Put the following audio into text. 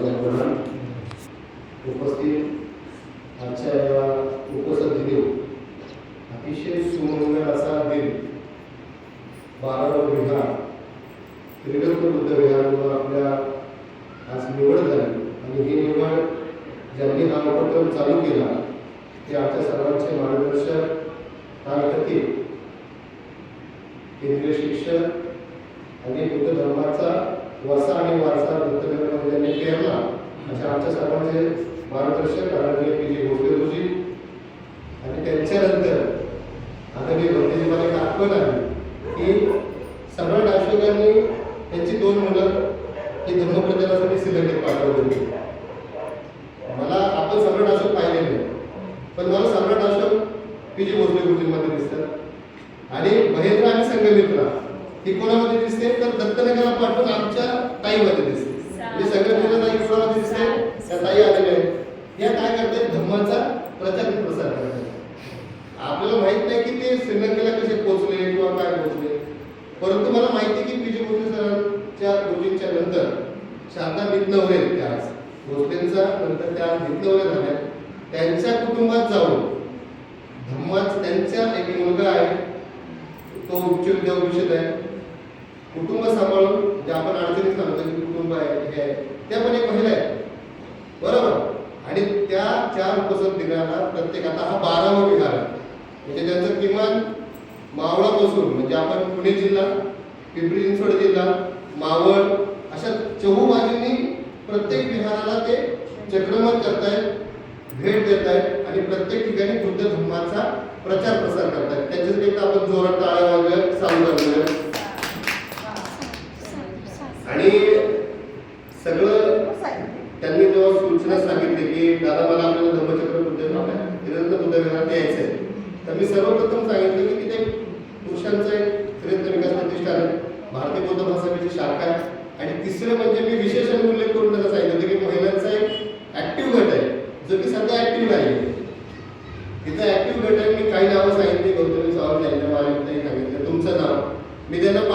साहेबांना उपस्थित आजच्या या उपसमितीने अतिशय सुमंगल असा दिन 12 विहार त्रिगंत बुद्ध विहारावर आपल्या आज निवड झाली आणि ही निवड ज्यांनी हा उपक्रम चालू केला ते आमच्या सर्वांचे मार्गदर्शक कालकर्ते केंद्रीय शिक्षक आणि बुद्ध धर्माचा वसा आणि वारसा दत्तनगरमध्ये त्यांनी पेरला अशा आमच्या सर्वांचे मार्गदर्शक आदरणीय पी.जी. भोसले गुरुजी आणि त्यांच्यानंतर आदरणीय भंतेजी मला एक आठवण आली की सम्राट अशोकांनी त्यांची 2 मुलं ही धर्मप्रचारासाठी श्रीलंकेत पाठवली होती. मला आपण सम्राट अशोक पाहिले नाही पण मला सम्राट अशोक पी.जी. भोसले गुरुजींमध्ये दिसतात आणि महेंद्र आणि संघमित्रा ही कोणामध्ये दिसते तर दत्तनगरला पाठवून आमच्या ताईमध्ये दिसते. म्हणजे संघमित्रा ताई कोणामध्ये दिसते त्या ताई आलेल्या आहेत. या काय करतात धर्माचा प्रचार प्रसार करतात. आपल्याला माहित नाही की ते श्रीलंकेला कसे पोहोचले किंवा काय पोहोचले परंतु मला माहिती की पी.जी. भोसले सरांच्या गुरुजींच्या नंतर शारदा मितनवरे त्या भोसलेंचा नंतर त्या मितनवरे झाल्या त्यांच्या कुटुंबात जाऊन धम्माच त्यांच्या एक मुलगा आहे तो उच्च विद्याभूषित आहे कुटुंब सांभाळून जे आपण अडचणीत सांगतो की कुटुंब आहे हे आहे त्या पण एक महिला आहे बरोबर आणि त्या 4 उपसमितीला प्रत्येक आता हा 12वा विहार आहे म्हणजे त्यांचं किमान मावळापासून म्हणजे आपण पुणे जिल्हा पिंपरी चिंचवड जिल्हा मावळ अशा चहूबाजूंनी प्रत्येक विहाराला ते चक्रमत करतायत भेट देत आहेत आणि प्रत्येक ठिकाणी बुद्ध धर्माचा प्रचार प्रसार करतात. त्याच्यासाठी आपण जोरात टाळ्या वाजवूया चालू करूया आणि सगळं त्यांनी जेव्हा सूचना सांगितली की दादा मला आपल्याला धर्मचक्र बुद्ध विहारात यायचं आहे तर मी सर्वप्रथम सांगितलं की तिथे पुरुषांचं एक श्रेष्ठ विकास प्रतिष्ठान आहे भारतीय बौद्ध महासभेची शाखा आहे आणि तिसरं म्हणजे मी विशेषण उल्लेख करून त्यांना सांगितलं की महिलांचा एक ऍक्टिव्ह गट आहे जो की सध्या ऍक्टिव्ह नाही तिथं ऍक्टिव्ह गट आहे. मी काही नावं सांगितली गौतमी सावंत यांच्या सांगितलं तुमचं नाव मी त्यांना